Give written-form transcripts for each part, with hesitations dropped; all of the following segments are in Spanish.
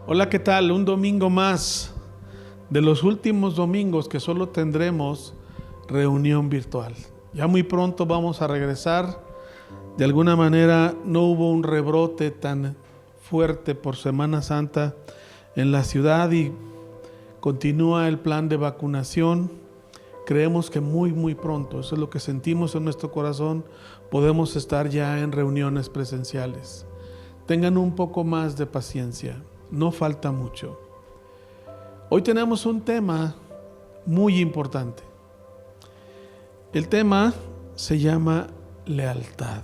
Hola, ¿qué tal? Un domingo más de los últimos domingos que solo tendremos reunión virtual. Ya muy pronto vamos a regresar. De alguna manera no hubo un rebrote tan fuerte por Semana Santa en la ciudad y continúa el plan de vacunación. Creemos que muy pronto, eso es lo que sentimos en nuestro corazón, podemos estar ya en reuniones presenciales. Tengan un poco más de paciencia, no falta mucho. Hoy tenemos un tema muy importante. El tema se llama lealtad.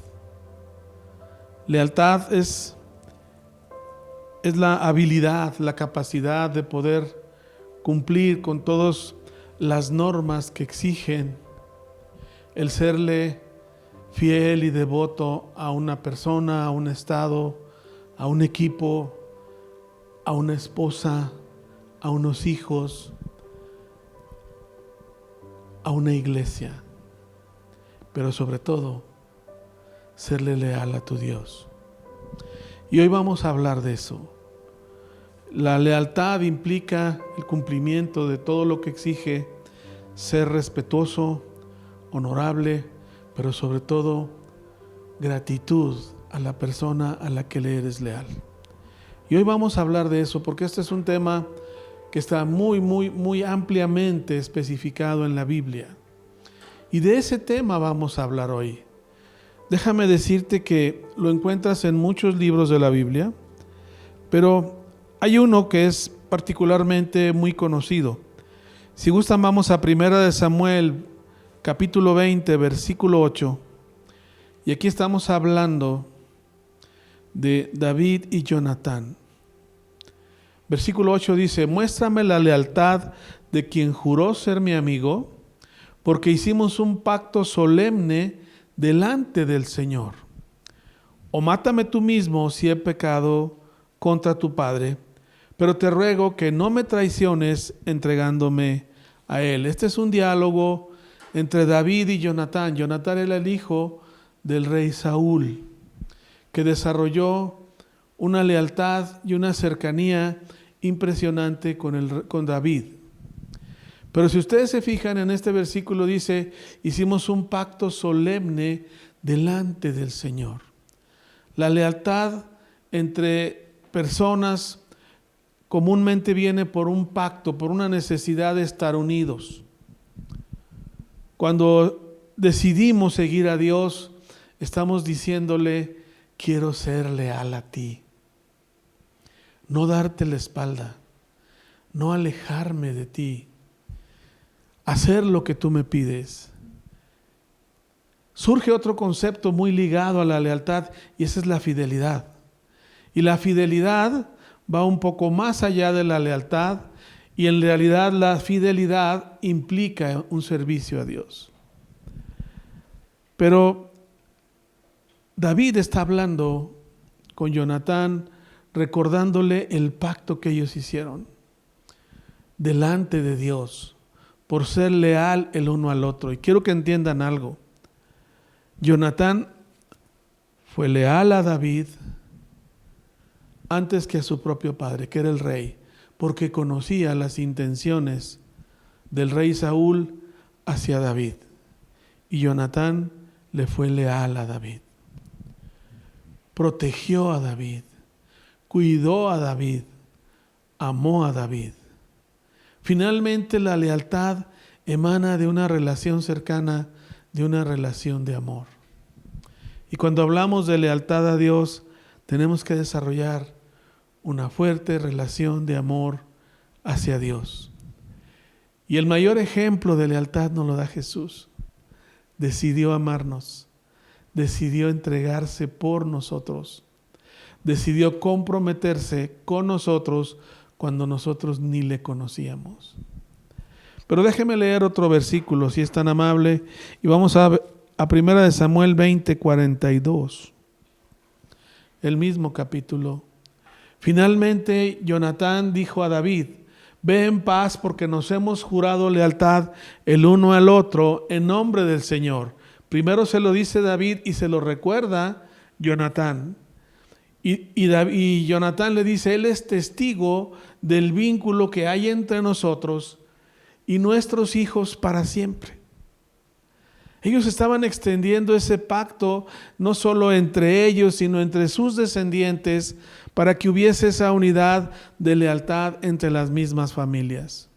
Lealtad es la habilidad, la capacidad de poder cumplir con todas las normas que exigen el serle fiel y devoto a una persona, a un estado, a un equipo, a una esposa, a unos hijos, a una iglesia, pero sobre todo, serle leal a tu Dios. Y hoy vamos a hablar de eso. La lealtad implica el cumplimiento de todo lo que exige ser respetuoso, honorable, pero sobre todo gratitud a la persona a la que le eres leal. Y hoy vamos a hablar de eso porque este es un tema que está muy ampliamente especificado en la Biblia. Y de ese tema vamos a hablar hoy. Déjame decirte que lo encuentras en muchos libros de la Biblia, pero hay uno que es particularmente muy conocido. Si gustan, vamos a 1 Samuel, capítulo 20, versículo 8. Y aquí estamos hablando de David y Jonatán. Versículo 8 dice: muéstrame la lealtad de quien juró ser mi amigo, porque hicimos un pacto solemne delante del Señor. O mátame tú mismo si he pecado contra tu padre, pero te ruego que no me traiciones entregándome a él. Este es un diálogo entre David y Jonatán. Jonatán era el hijo del rey Saúl, que desarrolló una lealtad y una cercanía impresionante con David. Pero si ustedes se fijan en este versículo dice: hicimos un pacto solemne delante del Señor. La lealtad entre personas comúnmente viene por un pacto, por una necesidad de estar unidos. Cuando decidimos seguir a Dios, estamos diciéndole: quiero ser leal a ti. No darte la espalda, no alejarme de ti, hacer lo que tú me pides. Surge otro concepto muy ligado a la lealtad y esa es la fidelidad. Y la fidelidad va un poco más allá de la lealtad y en realidad la fidelidad implica un servicio a Dios. Pero David está hablando con Jonatán, recordándole el pacto que ellos hicieron delante de Dios por ser leal el uno al otro. Y quiero que entiendan algo. Jonatán fue leal a David antes que a su propio padre, que era el rey, porque conocía las intenciones del rey Saúl hacia David. Y Jonatán le fue leal a David. Protegió a David, cuidó a David, amó a David. Finalmente, la lealtad emana de una relación cercana, de una relación de amor. Y cuando hablamos de lealtad a Dios, tenemos que desarrollar una fuerte relación de amor hacia Dios. Y el mayor ejemplo de lealtad nos lo da Jesús. Decidió amarnos, decidió entregarse por nosotros, decidió comprometerse con nosotros cuando nosotros ni le conocíamos. Pero déjeme leer otro versículo, si es tan amable, y vamos a 1 Samuel 20, 42. El mismo capítulo. Finalmente, Jonatán dijo a David: ve en paz porque nos hemos jurado lealtad el uno al otro en nombre del Señor. Primero se lo dice David y se lo recuerda Jonatán. Y Jonatán le dice, él es testigo del vínculo que hay entre nosotros y nuestros hijos para siempre. Ellos estaban extendiendo ese pacto no solo entre ellos, sino entre sus descendientes, para que hubiese esa unidad de lealtad entre las mismas familias.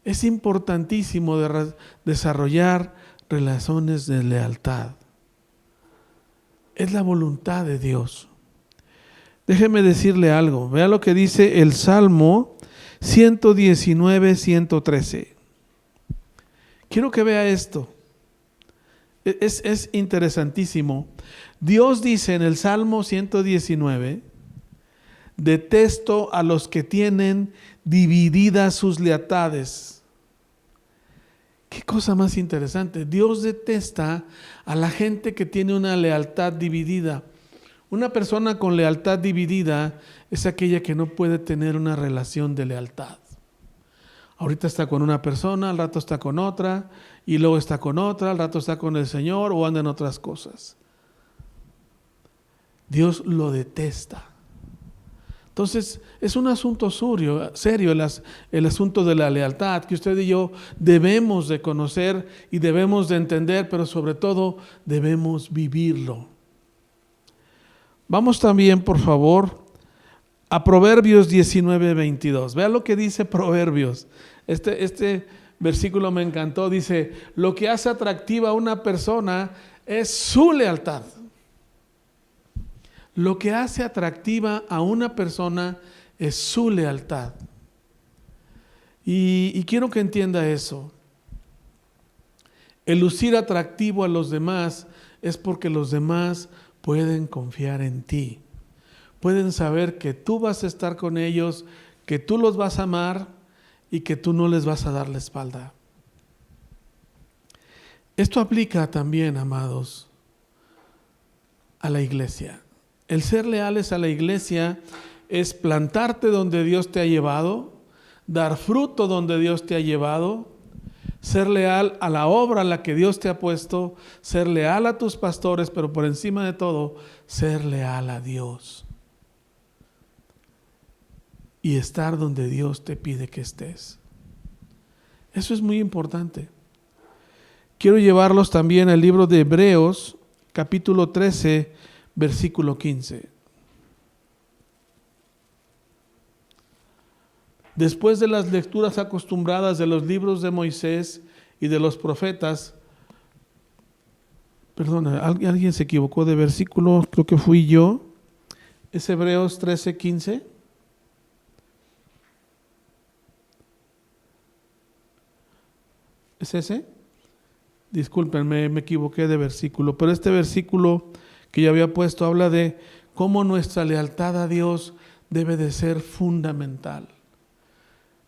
Es importantísimo desarrollar relaciones de lealtad. Es la voluntad de Dios. Déjeme decirle algo. Vea lo que dice el Salmo 119, 113. Quiero que vea esto. Es interesantísimo. Dios dice en el Salmo 119, detesto a los que tienen divididas sus lealtades. Qué cosa más interesante. Dios detesta a la gente que tiene una lealtad dividida. Una persona con lealtad dividida es aquella que no puede tener una relación de lealtad. Ahorita está con una persona, al rato está con otra, y luego está con otra, al rato está con el Señor o anda en otras cosas. Dios lo detesta. Entonces, es un asunto serio el asunto de la lealtad, que usted y yo debemos de conocer y debemos de entender, pero sobre todo debemos vivirlo. Vamos también, por favor, a Proverbios 19, 22. Vea lo que dice Proverbios. Este versículo me encantó. Dice, lo que hace atractiva a una persona es su lealtad. Lo que hace atractiva a una persona es su lealtad. Y quiero que entienda eso. El lucir atractivo a los demás es porque los demás pueden confiar en ti. Pueden saber que tú vas a estar con ellos, que tú los vas a amar y que tú no les vas a dar la espalda. Esto aplica también, amados, a la iglesia. El ser leales a la iglesia es plantarte donde Dios te ha llevado, dar fruto donde Dios te ha llevado, ser leal a la obra a la que Dios te ha puesto, ser leal a tus pastores, pero por encima de todo, ser leal a Dios. Y estar donde Dios te pide que estés. Eso es muy importante. Quiero llevarlos también al libro de Hebreos, capítulo 13, versículo 15. Después de las lecturas acostumbradas de los libros de Moisés y de los profetas, perdona, alguien se equivocó de versículo, creo que fui yo. Es Hebreos 13, 15. ¿Es ese? Disculpen, me equivoqué de versículo, pero este versículo que yo había puesto habla de cómo nuestra lealtad a Dios debe de ser fundamental,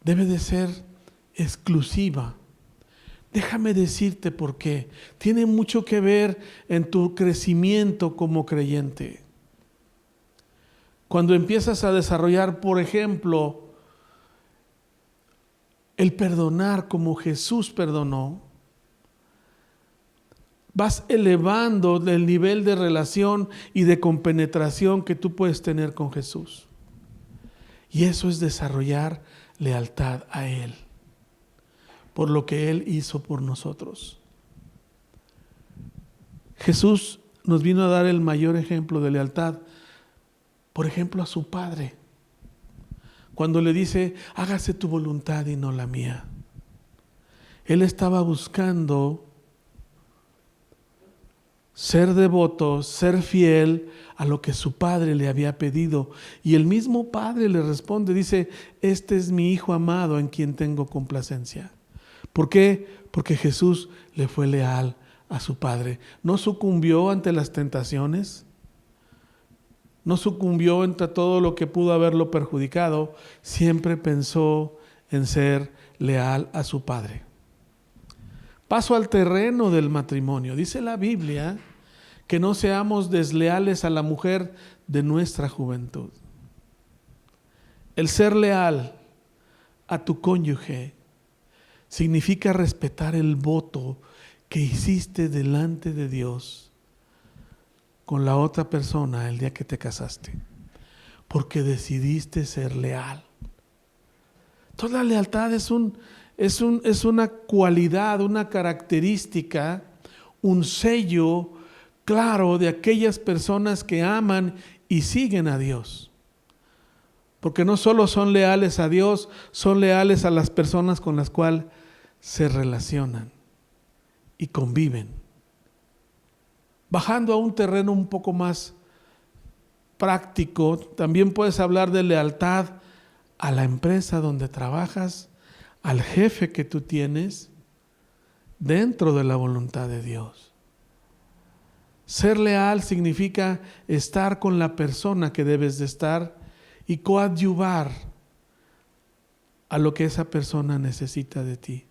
debe de ser exclusiva. Déjame decirte por qué. Tiene mucho que ver en tu crecimiento como creyente. Cuando empiezas a desarrollar, por ejemplo, el perdonar como Jesús perdonó, vas elevando el nivel de relación y de compenetración que tú puedes tener con Jesús. Y eso es desarrollar lealtad a Él, por lo que Él hizo por nosotros. Jesús nos vino a dar el mayor ejemplo de lealtad, por ejemplo, a su Padre. Cuando le dice, hágase tu voluntad y no la mía. Él estaba buscando ser devoto, ser fiel a lo que su padre le había pedido. Y el mismo padre le responde, dice, este es mi hijo amado en quien tengo complacencia. ¿Por qué? Porque Jesús le fue leal a su padre. No sucumbió ante las tentaciones, no sucumbió ante todo lo que pudo haberlo perjudicado, siempre pensó en ser leal a su padre. Paso al terreno del matrimonio. Dice la Biblia que no seamos desleales a la mujer de nuestra juventud. El ser leal a tu cónyuge significa respetar el voto que hiciste delante de Dios con la otra persona el día que te casaste, porque decidiste ser leal. Entonces la lealtad es una cualidad, una característica, un sello claro de aquellas personas que aman y siguen a Dios. Porque no solo son leales a Dios, son leales a las personas con las cuales se relacionan y conviven. Bajando a un terreno un poco más práctico, también puedes hablar de lealtad a la empresa donde trabajas, al jefe que tú tienes, dentro de la voluntad de Dios. Ser leal significa estar con la persona que debes de estar y coadyuvar a lo que esa persona necesita de ti.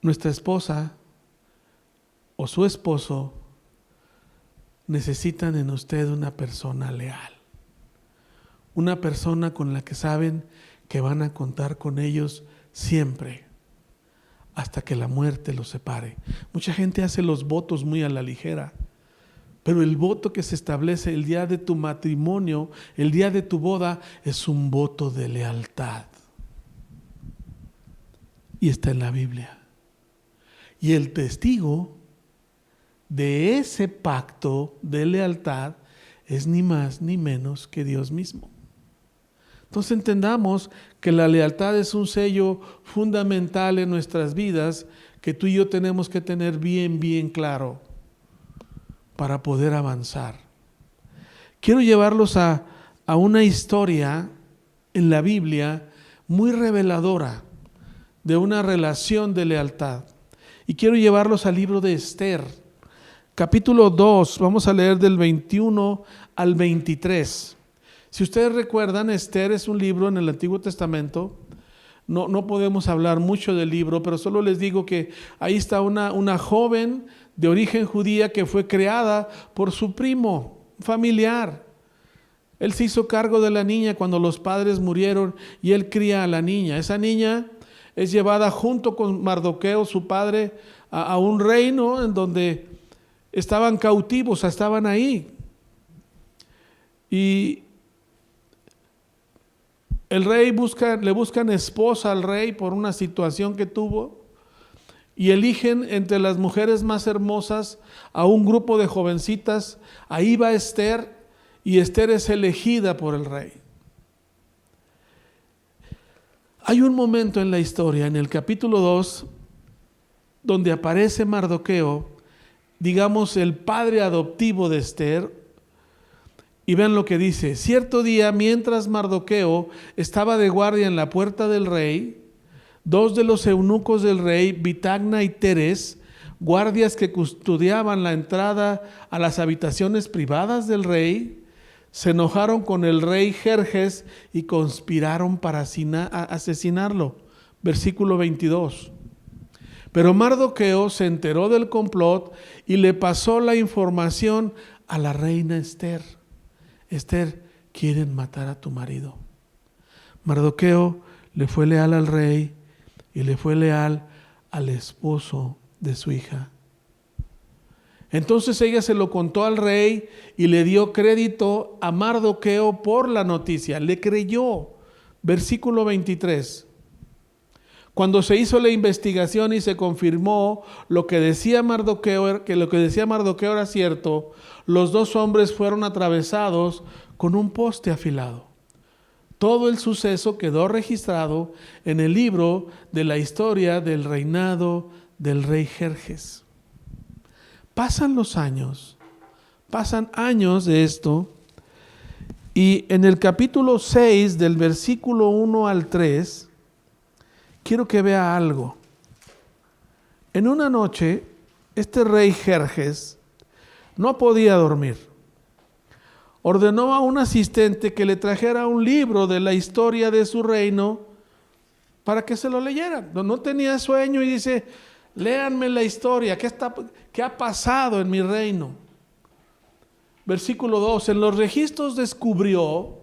Nuestra esposa o su esposo necesitan en usted una persona leal, una persona con la que saben que van a contar con ellos siempre, hasta que la muerte los separe. Mucha gente hace los votos muy a la ligera, pero el voto que se establece el día de tu matrimonio, el día de tu boda, es un voto de lealtad. Y está en la Biblia. Y el testigo de ese pacto de lealtad es ni más ni menos que Dios mismo. Entonces entendamos que la lealtad es un sello fundamental en nuestras vidas que tú y yo tenemos que tener bien claro para poder avanzar. Quiero llevarlos a una historia en la Biblia muy reveladora de una relación de lealtad. Y quiero llevarlos al libro de Esther, capítulo 2, vamos a leer del 21 al 23. Si ustedes recuerdan, Esther es un libro en el Antiguo Testamento. No podemos hablar mucho del libro, pero solo les digo que ahí está una joven de origen judía que fue creada por su primo familiar. Él se hizo cargo de la niña cuando los padres murieron y él cría a la niña. Esa niña es llevada junto con Mardoqueo, su padre, a un reino en donde estaban cautivos, estaban ahí. Y el rey le buscan esposa al rey por una situación que tuvo y eligen entre las mujeres más hermosas a un grupo de jovencitas. Ahí va Esther y Esther es elegida por el rey. Hay un momento en la historia, en el capítulo 2, donde aparece Mardoqueo, digamos el padre adoptivo de Esther. Y vean lo que dice: cierto día, mientras Mardoqueo estaba de guardia en la puerta del rey, dos de los eunucos del rey, Bitagna y Teres, guardias que custodiaban la entrada a las habitaciones privadas del rey, se enojaron con el rey Jerjes y conspiraron para asesinarlo. Versículo 22. Pero Mardoqueo se enteró del complot y le pasó la información a la reina Esther. Esther, quieren matar a tu marido. Mardoqueo le fue leal al rey y le fue leal al esposo de su hija. Entonces ella se lo contó al rey y le dio crédito a Mardoqueo por la noticia. Le creyó. Versículo 23. Cuando se hizo la investigación y se confirmó lo que decía Mardoqueo, que lo que decía Mardoqueo era cierto, los dos hombres fueron atravesados con un poste afilado. Todo el suceso quedó registrado en el libro de la historia del reinado del rey Jerjes. Pasan los años, pasan años de esto, y en el capítulo 6 del versículo 1 al 3, quiero que vea algo. En una noche, este rey Jerjes no podía dormir. Ordenó a un asistente que le trajera un libro de la historia de su reino para que se lo leyeran. No tenía sueño y dice: léanme la historia, ¿qué ha pasado en mi reino? Versículo 2, en los registros descubrió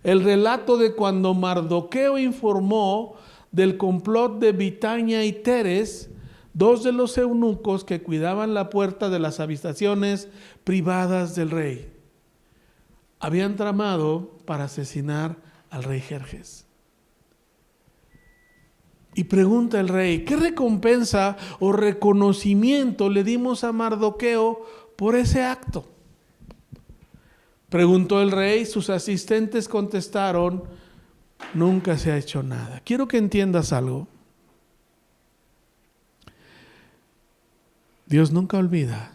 el relato de cuando Mardoqueo informó del complot de Bitagna y Teres 2 de los eunucos que cuidaban la puerta de las habitaciones privadas del rey habían tramado para asesinar al rey Jerjes. Y pregunta el rey, ¿qué recompensa o reconocimiento le dimos a Mardoqueo por ese acto? Preguntó el rey, sus asistentes contestaron, nunca se ha hecho nada. Quiero que entiendas algo. Dios nunca olvida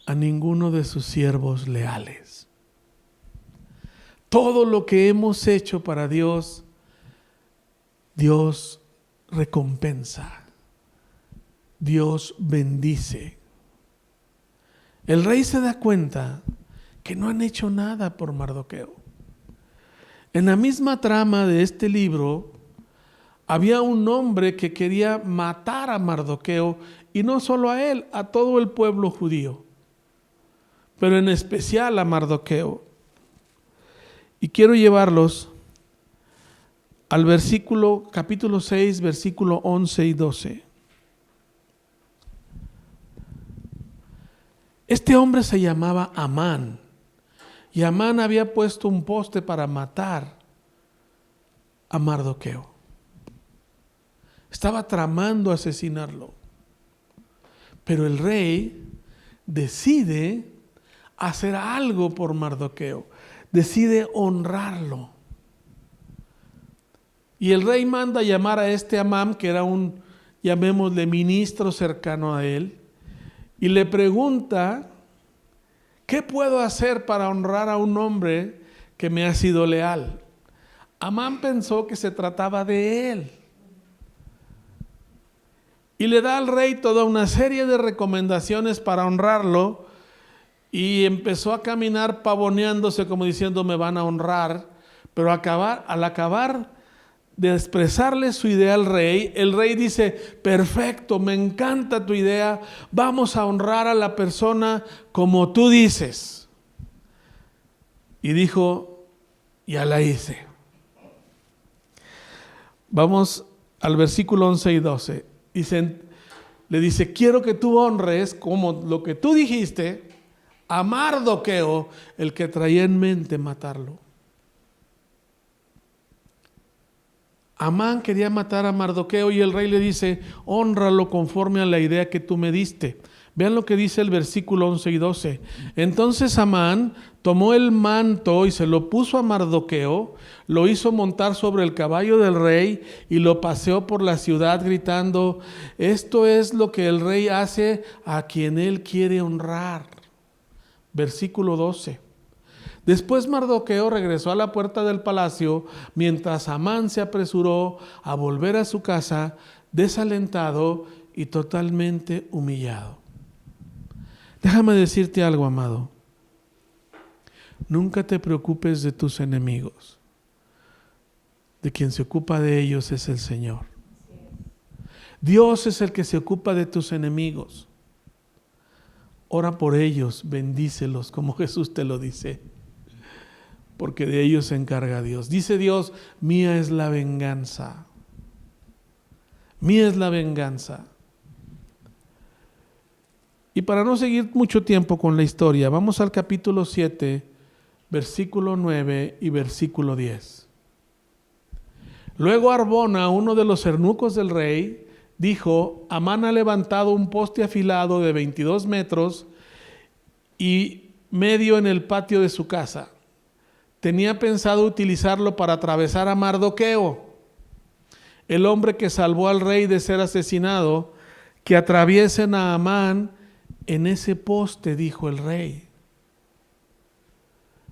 a ninguno de sus siervos leales. Todo lo que hemos hecho para Dios, Dios recompensa. Dios bendice. El rey se da cuenta que no han hecho nada por Mardoqueo. En la misma trama de este libro, había un hombre que quería matar a Mardoqueo, y no solo a él, a todo el pueblo judío, pero en especial a Mardoqueo. Y quiero llevarlos al capítulo 6, versículo 11 y 12. Este hombre se llamaba Amán, y Amán había puesto un poste para matar a Mardoqueo. Estaba tramando asesinarlo. Pero el rey decide hacer algo por Mardoqueo, decide honrarlo. Y el rey manda llamar a este Amán, que era un, llamémosle, ministro cercano a él, y le pregunta, ¿qué puedo hacer para honrar a un hombre que me ha sido leal? Amán pensó que se trataba de él. Y le da al rey toda una serie de recomendaciones para honrarlo, y empezó a caminar pavoneándose como diciendo, me van a honrar. Pero al acabar de expresarle su idea al rey, el rey dice, perfecto, me encanta tu idea, vamos a honrar a la persona como tú dices. Y dijo, ya la hice. Vamos al versículo 11 y 12. Le dice, quiero que tú honres como lo que tú dijiste a Mardoqueo, el que traía en mente matarlo. Amán quería matar a Mardoqueo y el rey le dice, hónralo conforme a la idea que tú me diste. Vean lo que dice el versículo 11 y 12. Entonces Amán tomó el manto y se lo puso a Mardoqueo, lo hizo montar sobre el caballo del rey y lo paseó por la ciudad gritando, esto es lo que el rey hace a quien él quiere honrar. Versículo 12. Después Mardoqueo regresó a la puerta del palacio, mientras Amán se apresuró a volver a su casa, desalentado y totalmente humillado. Déjame decirte algo, amado. Nunca te preocupes de tus enemigos. De quien se ocupa de ellos es el Señor. Dios es el que se ocupa de tus enemigos. Ora por ellos, bendícelos, como Jesús te lo dice. Porque de ellos se encarga Dios. Dice Dios, mía es la venganza. Mía es la venganza. Y para no seguir mucho tiempo con la historia, vamos al capítulo 7, versículo 9 y versículo 10. Luego Arbona, uno de los eunucos del rey, dijo, Amán ha levantado un poste afilado de 22 metros y medio en el patio de su casa. Tenía pensado utilizarlo para atravesar a Mardoqueo, el hombre que salvó al rey de ser asesinado, que atraviesen a Amán en ese poste, dijo el rey.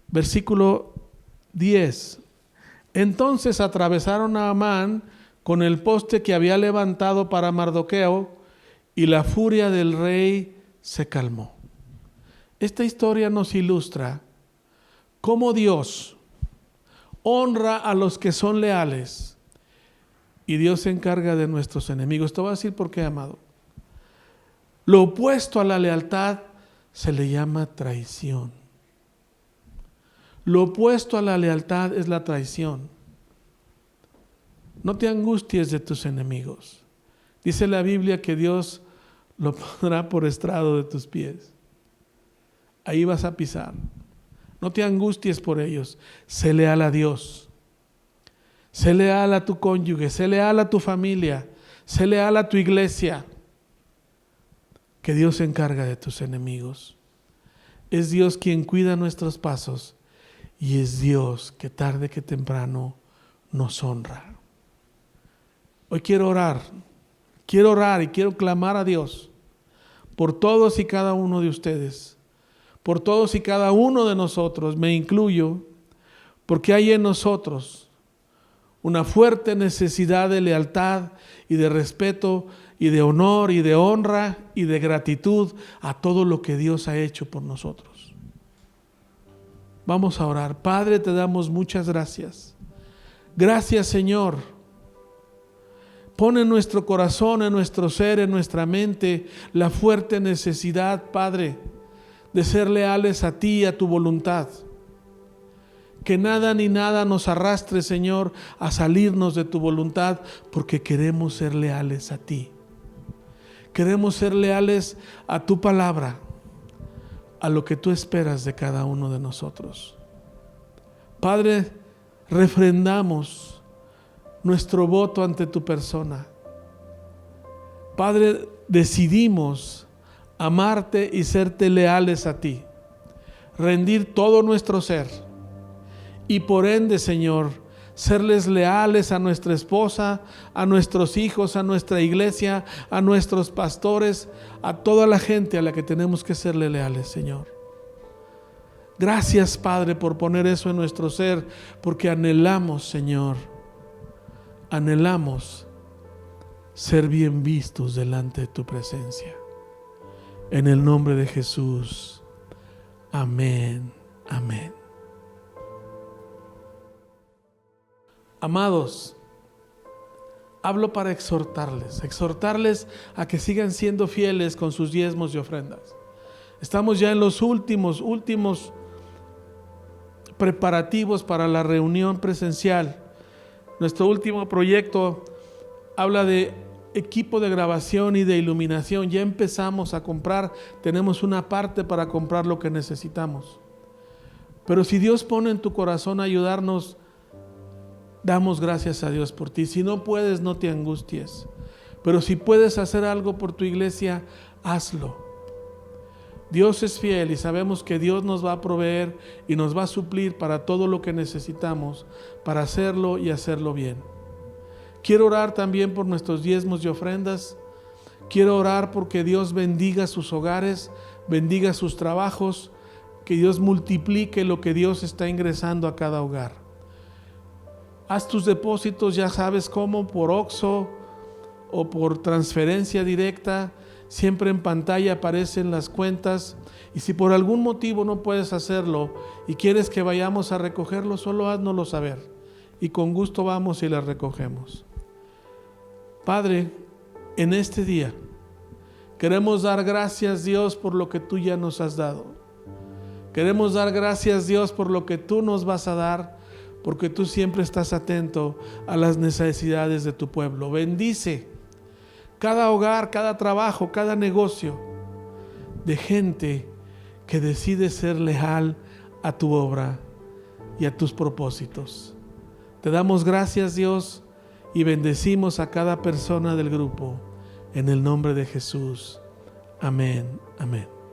Versículo 10. Entonces atravesaron a Amán con el poste que había levantado para Mardoqueo, y la furia del rey se calmó. Esta historia nos ilustra cómo Dios honra a los que son leales y Dios se encarga de nuestros enemigos. Te voy a decir por qué, amado. Lo opuesto a la lealtad se le llama traición. Lo opuesto a la lealtad es la traición. No te angusties de tus enemigos. Dice la Biblia que Dios lo pondrá por estrado de tus pies. Ahí vas a pisar. No te angusties por ellos. Sé leal a Dios. Sé leal a tu cónyuge. Sé leal a tu familia. Sé leal a tu iglesia. Que Dios se encarga de tus enemigos. Es Dios quien cuida nuestros pasos. Y es Dios que tarde que temprano nos honra. Hoy quiero orar y quiero clamar a Dios por todos y cada uno de ustedes, por todos y cada uno de nosotros, me incluyo, porque hay en nosotros una fuerte necesidad de lealtad y de respeto y de honor y de honra y de gratitud a todo lo que Dios ha hecho por nosotros. Vamos a orar. Padre, te damos muchas gracias. Gracias, Señor. Pon en nuestro corazón, en nuestro ser, en nuestra mente la fuerte necesidad, Padre, de ser leales a ti y a tu voluntad. Que nada ni nada nos arrastre, Señor, a salirnos de tu voluntad, porque queremos ser leales a ti. Queremos ser leales a tu palabra, a lo que tú esperas de cada uno de nosotros. Padre, refrendamos nuestro voto ante tu persona. Padre, decidimos amarte y serte leales a ti, rendir todo nuestro ser y por ende, Señor, serles leales a nuestra esposa, a nuestros hijos, a nuestra iglesia, a nuestros pastores, a toda la gente a la que tenemos que serle leales, Señor. Gracias, Padre, por poner eso en nuestro ser, porque anhelamos, Señor, anhelamos ser bien vistos delante de tu presencia. En el nombre de Jesús. Amén. Amén. Amados, hablo para exhortarles a que sigan siendo fieles con sus diezmos y ofrendas. Estamos ya en los últimos preparativos para la reunión presencial. Nuestro último proyecto habla de equipo de grabación y de iluminación. Ya empezamos a comprar, tenemos una parte para comprar lo que necesitamos. Pero si Dios pone en tu corazón ayudarnos, damos gracias a Dios por ti. Si no puedes, no te angusties. Pero si puedes hacer algo por tu iglesia, hazlo. Dios es fiel y sabemos que Dios nos va a proveer y nos va a suplir para todo lo que necesitamos para hacerlo y hacerlo bien. Quiero orar también por nuestros diezmos y ofrendas. Quiero orar porque Dios bendiga sus hogares, bendiga sus trabajos, que Dios multiplique lo que Dios está ingresando a cada hogar. Haz tus depósitos, ya sabes cómo, por Oxxo o por transferencia directa. Siempre en pantalla aparecen las cuentas. Y si por algún motivo no puedes hacerlo y quieres que vayamos a recogerlo, solo háznoslo saber. Y con gusto vamos y las recogemos. Padre, en este día queremos dar gracias, Dios, por lo que tú ya nos has dado. Queremos dar gracias, Dios, por lo que tú nos vas a dar, porque tú siempre estás atento a las necesidades de tu pueblo. Bendice cada hogar, cada trabajo, cada negocio de gente que decide ser leal a tu obra y a tus propósitos. Te damos gracias, Dios, y bendecimos a cada persona del grupo en el nombre de Jesús. Amén. Amén.